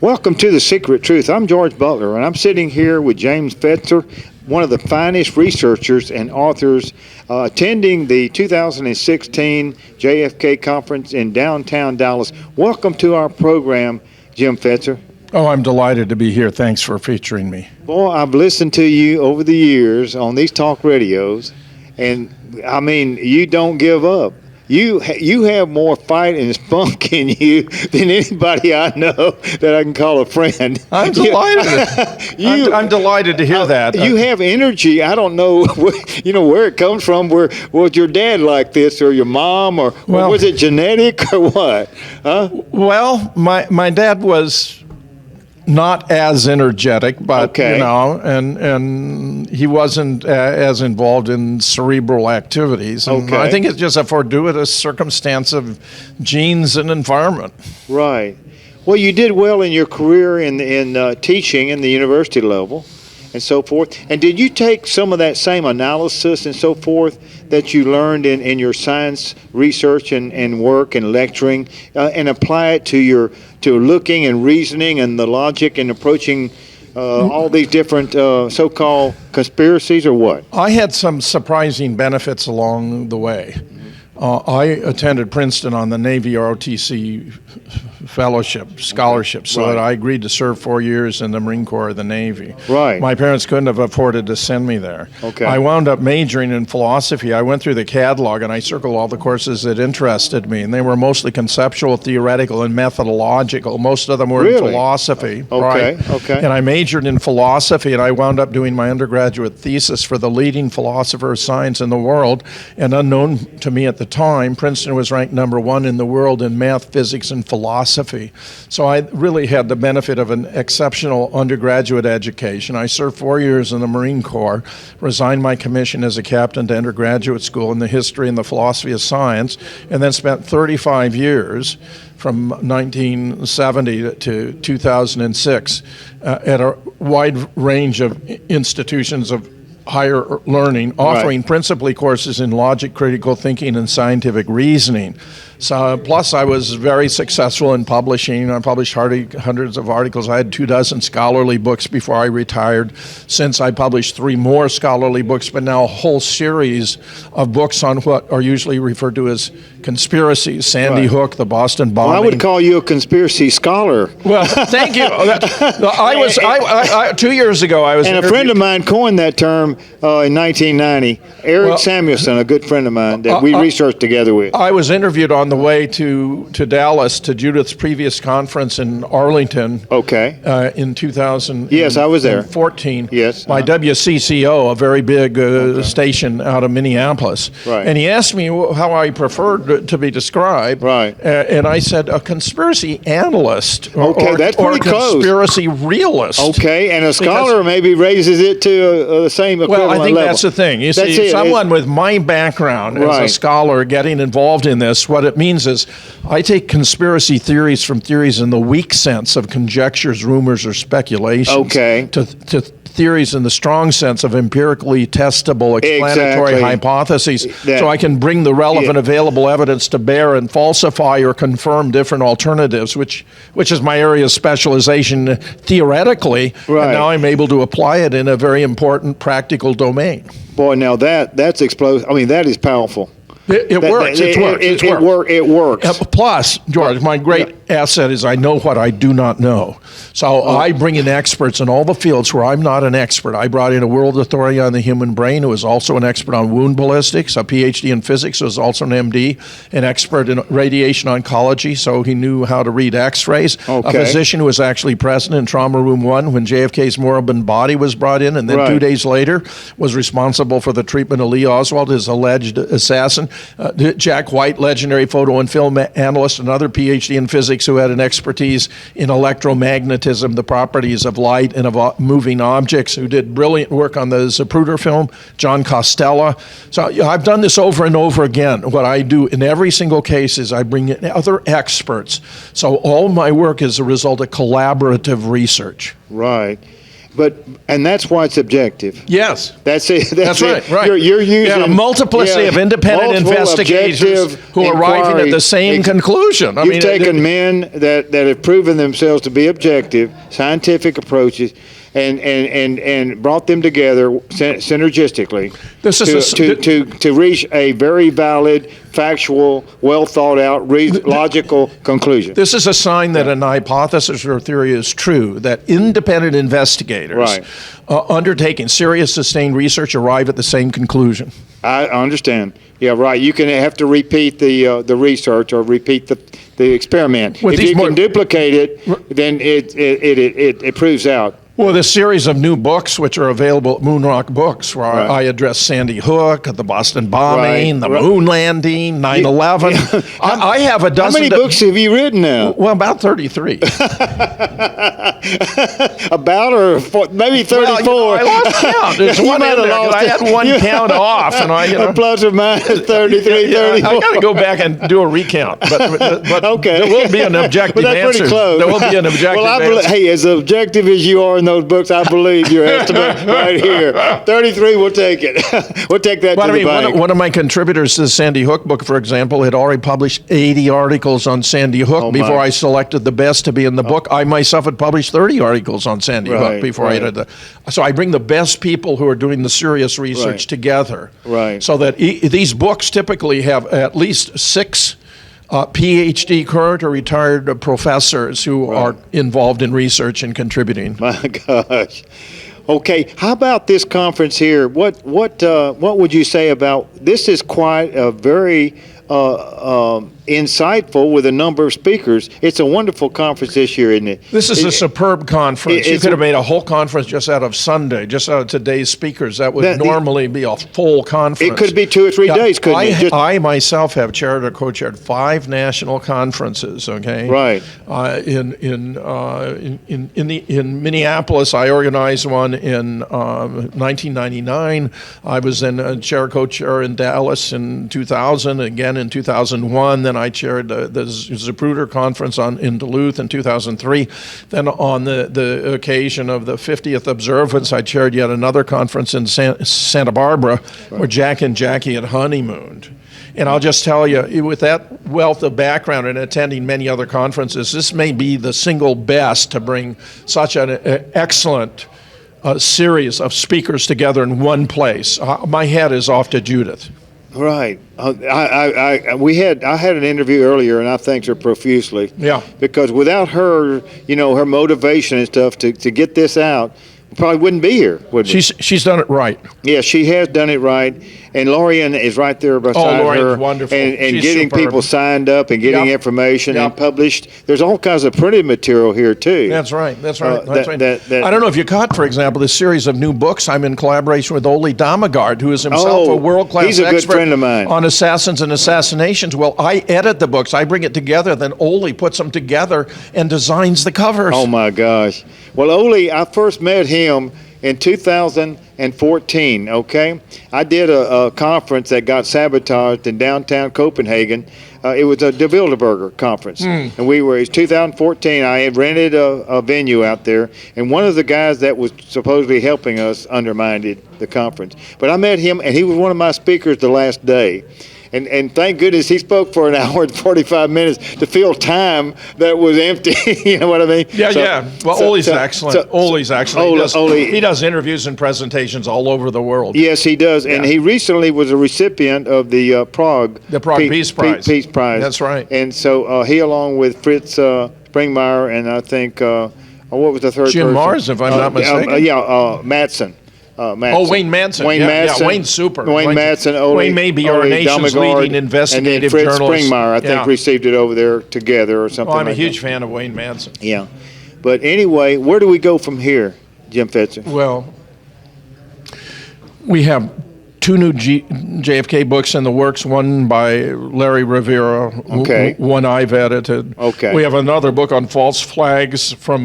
Welcome to The Secret Truth. I'm George Butler, and I'm sitting here with James Fetzer, one of the finest researchers and authors attending the 2016 JFK conference in downtown Dallas. Welcome to our program, Jim Fetzer. Oh, I'm delighted to be here. Thanks for featuring me. Boy, I've listened to you over the years on these talk radios, and I mean, you don't give up. You have more fight and spunk in you than anybody I know that I can call a friend. I'm delighted. I'm delighted to hear that. You have energy. I don't know, where it comes from. Was your dad like this, or your mom, or was it genetic, or what? Huh? Well, my dad was not as energetic, but and he wasn't as involved in cerebral activities. And I think it's just a fortuitous circumstance of genes and environment. Right. Well, you did well in your career in teaching in the university level and so forth. And did you take some of that same analysis and so forth that you learned in your science research and work and lecturing and apply it to looking and reasoning and the logic and approaching all these different so-called conspiracies, or what? I had some surprising benefits along the way. I attended Princeton on the Navy ROTC fellowship, scholarship, so that I agreed to serve 4 years in the Marine Corps or the Navy. Right. My parents couldn't have afforded to send me there. Okay. I wound up majoring in philosophy. I went through the catalog and I circled all the courses that interested me, and they were mostly conceptual, theoretical, and methodological. Most of them were in philosophy. Okay. And I majored in philosophy, and I wound up doing my undergraduate thesis for the leading philosopher of science in the world, and unknown to me at the time, Princeton was ranked #1 in the world in math, physics, and philosophy. So I really had the benefit of an exceptional undergraduate education. I served 4 years in the Marine Corps, resigned my commission as a captain to enter graduate school in the history and the philosophy of science, and then spent 35 years from 1970 to 2006 at a wide range of institutions of higher learning, offering principally courses in logic, critical thinking, and scientific reasoning. So, plus, I was very successful in publishing. I published hundreds of articles. I had 24 scholarly books before I retired. Since I published 3 more scholarly books, but now a whole series of books on what are usually referred to as conspiracies. Sandy Hook, the Boston bombing. Well, I would call you a conspiracy scholar. Well, thank you. I 2 years ago, I was. And a friend of mine coined that term in 1990. Eric Samuelson, a good friend of mine that we researched together with. I was interviewed on the way to Dallas to Judith's previous conference in Arlington. Okay. In 2000. Yes, I was there. 14. Yes. By WCCO, a very big station out of Minneapolis. Right. And he asked me how I preferred to be described. Right. And I said a conspiracy analyst. That's pretty close. Conspiracy realist. Okay, and a scholar maybe raises it to the same equivalent level. Well, I think that's the thing. You see, someone with my background as a scholar getting involved in this, what it means is I take conspiracy theories from theories in the weak sense of conjectures, rumors, or speculations to theories in the strong sense of empirically testable explanatory hypotheses, so I can bring the relevant available evidence to bear and falsify or confirm different alternatives, which is my area of specialization theoretically, and now I'm able to apply it in a very important practical domain. Boy, now that's explosive. I mean, that is powerful. It works. It works. Plus, George, my great asset is I know what I do not know. So I bring in experts in all the fields where I'm not an expert. I brought in a world authority on the human brain who is also an expert on wound ballistics, a PhD in physics who is also an MD, an expert in radiation oncology, so he knew how to read x-rays, a physician who was actually present in Trauma Room 1 when JFK's moribund body was brought in, and then 2 days later was responsible for the treatment of Lee Oswald, his alleged assassin. Jack White, legendary photo and film analyst, another PhD in physics who had an expertise in electromagnetism, the properties of light and of moving objects, who did brilliant work on the Zapruder film, John Costello. So I've done this over and over again. What I do in every single case is I bring in other experts. So all my work is a result of collaborative research. Right. And that's why it's objective. Yes. That's it. That's it. right. You're using a multiplicity of independent multiple investigators who are arriving at the same conclusion. You've taken men that have proven themselves to be objective, scientific approaches, and brought them together synergistically to reach a very valid, factual, well thought out, logical conclusion. This is a sign that an hypothesis or theory is true, that independent investigators undertaking serious, sustained research arrive at the same conclusion. I understand. Yeah, right. You can have to repeat the research or repeat the experiment. If you can duplicate it, then it proves out. Well, this series of new books, which are available at Moonrock Books, where I address Sandy Hook, the Boston bombing, the moon landing, 9/11. I have a dozen. How many books have you written now? Well, about 33. About or maybe 34. Well, I lost count. There's one in there. I had one count off, and plus or minus 33, 34. I got to go back and do a recount. But okay. There will be an objective that's answer. Pretty close. There will be an objective answer. Hey, as objective as you are in those books, I believe your estimate right here. 33, we'll take it. We'll take that to the bank. One of my contributors to the Sandy Hook book, for example, had already published 80 articles on Sandy Hook before I selected the best to be in the book. I myself had published 30 articles on Sandy Hook before I did so I bring the best people who are doing the serious research together. Right. So that these books typically have at least 6 PhD current or retired professors who are involved in research and contributing. My gosh. Okay, how about this conference here? What would you say about this? Is quite a very insightful with a number of speakers. It's a wonderful conference this year, isn't it? This is a superb conference. You could have made a whole conference just out of Sunday, just out of today's speakers. That would normally be a full conference. It could be 2 or 3 days, couldn't it? I myself have chaired or co-chaired 5 national conferences. Okay, right. In Minneapolis, I organized one in 1999. I was then co-chair in Dallas in 2000, again in 2001. Then I chaired the Zapruder conference in Duluth in 2003. Then on the occasion of the 50th observance, I chaired yet another conference in Santa Barbara, where Jack and Jackie had honeymooned. And I'll just tell you, with that wealth of background and attending many other conferences, this may be the single best to bring such an excellent series of speakers together in one place. My head is off to Judith. Right. I had an interview earlier, and I thanked her profusely. Yeah. Because without her, her motivation and stuff to get this out, we probably wouldn't be here, would we? She's done it right. Yeah, she has done it right. And Lorian is right there beside her. Lorian's wonderful. And getting superb. people signed up and getting information and published. There's all kinds of printed material here, too. That's right. That's right. I That, don't know if you caught, for example, this series of new books. I'm in collaboration with Ole Damagard, who is himself a world-class he's a expert good friend of mine. on assassins and assassinations. Well, I edit the books. I bring it together. Then Ole puts them together and designs the covers. Oh, my gosh. Well, Ole, I first met him in 2014, okay? I did a conference that got sabotaged in downtown Copenhagen. It was a De Bilderberger conference. And it was 2014. I had rented a venue out there, and one of the guys that was supposedly helping us undermined the conference. But I met him, and he was one of my speakers the last day. And thank goodness he spoke for an hour and 45 minutes to fill time that was empty. You know what I mean? Yeah. Well, Ole's excellent. Ole's excellent. He does interviews and presentations all over the world. Yes, he does. And he recently was a recipient of the Prague Peace Prize. Peace Prize. That's right. And so he, along with Fritz Springmeier, and I think, what was the third person? Jim Mars, if I'm not mistaken. Matson. Wayne Madsen. Wayne Madsen. Yeah, Wayne's super. Wayne Madsen. Wayne may be our nation's leading investigative journalist. And then Fritz Springmeier, I think, received it over there together or something I'm like a huge fan of Wayne Madsen. Yeah. But anyway, where do we go from here, Jim Fetzer? Well, we have two new JFK books in the works, one by Larry Rivera, Okay. one I've edited. Okay. We have another book on false flags from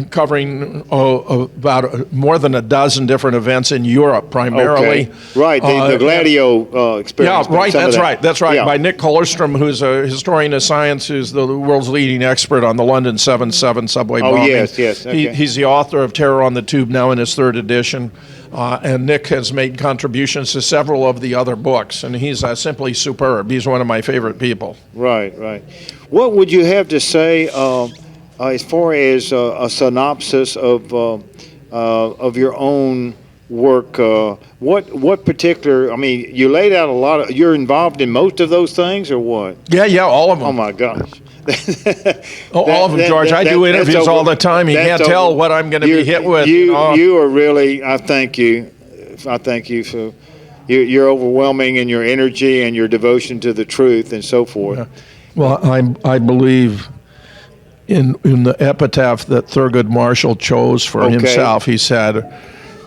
covering about more than a dozen different events in Europe, primarily. Okay. Right, the Gladio experience. Yeah, right, that's right. Yeah. By Nick Kollerstrom, who's a historian of science, who's the world's leading expert on the London 7/7 subway bombing. yes. Okay. He's the author of Terror on the Tube, now in his third edition. And Nick has made contributions to several of the other books, and he's simply superb. He's one of my favorite people. Right. What would you have to say as far as a synopsis of your own work? What particular? I mean, you laid out a lot of. You're involved in most of those things, or what? Yeah, all of them. Oh my gosh. All of them, George. I do interviews all the time. You can't tell what I'm going to be hit with. You are really. I thank you. For you're overwhelming in your energy and your devotion to the truth and so forth. Yeah. Well, I believe in the epitaph that Thurgood Marshall chose for himself. He said,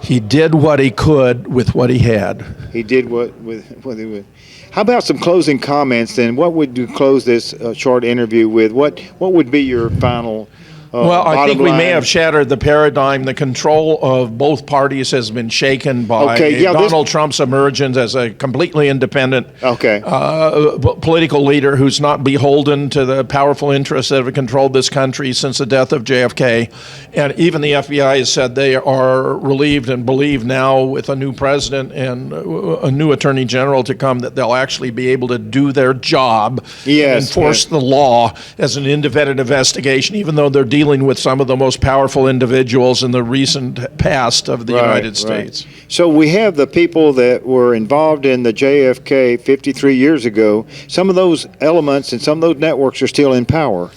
"He did what he could with what he had." He did what he would. How about some closing comments then? What would you close this short interview with? What would be your final Well, I think we line? may have shattered the paradigm. The control of both parties has been shaken by Donald Trump's emergence as a completely independent political leader who's not beholden to the powerful interests that have controlled this country since the death of JFK. And even the FBI has said they are relieved and believe now, with a new president and a new attorney general to come, that they'll actually be able to do their job and enforce the law as an independent investigation, even though they're dealing with some of the most powerful individuals in the recent past of the United States. So we have the people that were involved in the JFK 53 years ago. Some of those elements and some of those networks are still in power.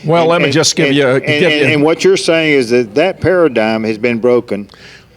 Well, let me just give you... And what you're saying is that paradigm has been broken.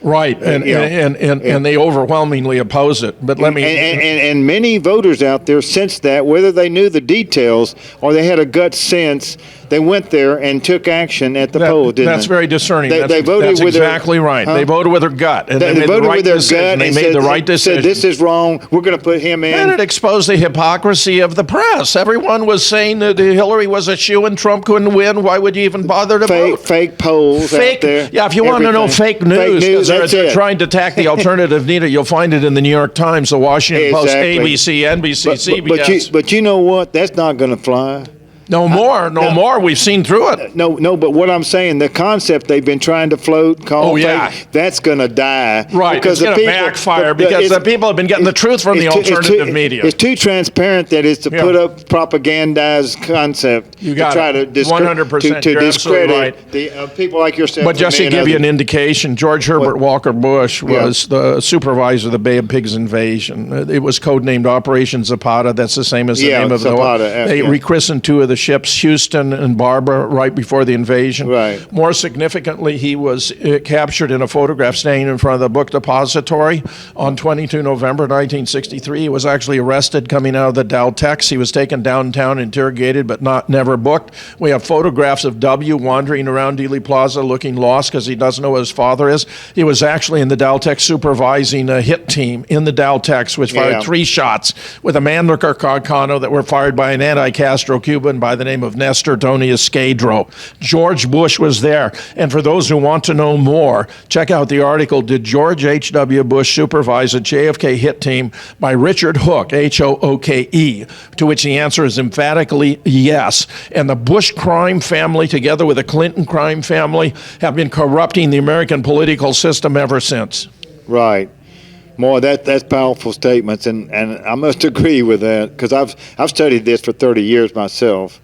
Right, and they overwhelmingly oppose it. But let me... And many voters out there sense that, whether they knew the details or they had a gut sense, they went there and took action at the polls, didn't they? That's very discerning. They voted with exactly right. They voted with their gut. And they made voted the right with their decision. gut They and made the right decision. said, this is wrong, we're going to put him in. And it exposed the hypocrisy of the press. Everyone was saying that Hillary was a shoo and Trump couldn't win. Why would you even bother to vote? Fake polls out there. Yeah, if you want to know fake news, because they're trying to attack the alternative media, you'll find it in the New York Times, the Washington Post, ABC, NBC, CBS. But you know what? That's not going to fly. No more. We've seen through it. No, but what I'm saying, the concept they've been trying to float, fake, that's going to die. Right, because it's going to backfire because the people have been getting the truth from the alternative media. It's too transparent that it's to put up propagandized concept to try to 100%. to discredit the people like yourself. But just to give you an indication, George Herbert Walker Bush was the supervisor of the Bay of Pigs invasion. It was codenamed Operation Zapata. That's the same as the name of Zapata. They rechristened two of the ships, Houston and Barbara, right before the invasion. Right. More significantly, he was captured in a photograph standing in front of the book depository on 22 November 1963. He was actually arrested coming out of the Dow Tex. He was taken downtown, interrogated, but never booked. We have photographs of W wandering around Dealey Plaza looking lost because he doesn't know what his father is. He was actually in the Dow Tex supervising a hit team in the Dow Tex, which fired 3 shots with a Mannlicher Carcano that were fired by an anti-Castro Cuban by the name of Nestor Tony Escadro. George Bush was there. And for those who want to know more, check out the article, Did George H.W. Bush Supervise a JFK Hit Team? By Richard Hooke, H-O-O-K-E, to which the answer is emphatically yes. And the Bush crime family, together with the Clinton crime family, have been corrupting the American political system ever since. Right. More that's powerful statements, and I must agree with that because I've studied this for 30 years myself,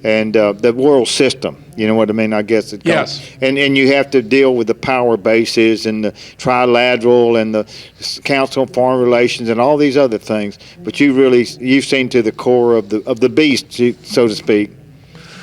and the world system. You know what I mean? I guess it comes. Yes. And you have to deal with the power bases and the trilateral and the Council on Foreign Relations and all these other things. But you've seen to the core of the beast, so to speak.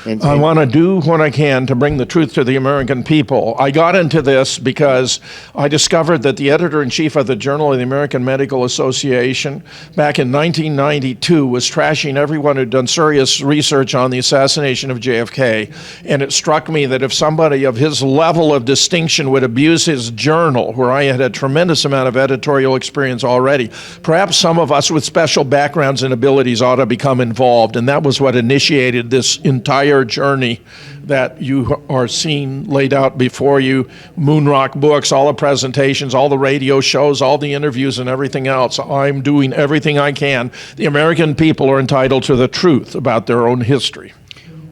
I want to do what I can to bring the truth to the American people. I got into this because I discovered that the editor-in-chief of the Journal of the American Medical Association back in 1992 was trashing everyone who'd done serious research on the assassination of JFK. And it struck me that if somebody of his level of distinction would abuse his journal, where I had a tremendous amount of editorial experience already, perhaps some of us with special backgrounds and abilities ought to become involved. And that was what initiated this entire journey that you are seeing laid out before you. Moonrock books, all the presentations, all the radio shows, all the interviews and everything else. I'm doing everything I can. The American people are entitled to the truth about their own history.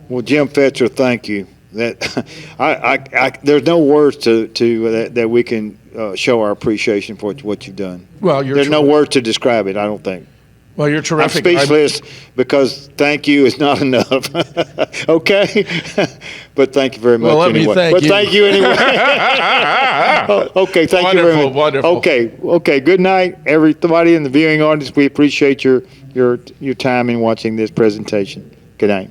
Well, Jim Fetzer, thank you. That there's no words that we can show our appreciation for what you've done. Well, there's no words to describe it, I don't think. Well, you're terrific. I'm speechless because thank you is not enough. Okay? But thank you very much anyway. Thank you anyway. Okay, thank you very much. Wonderful. Okay. Good night, everybody in the viewing audience. We appreciate your time in watching this presentation. Good night.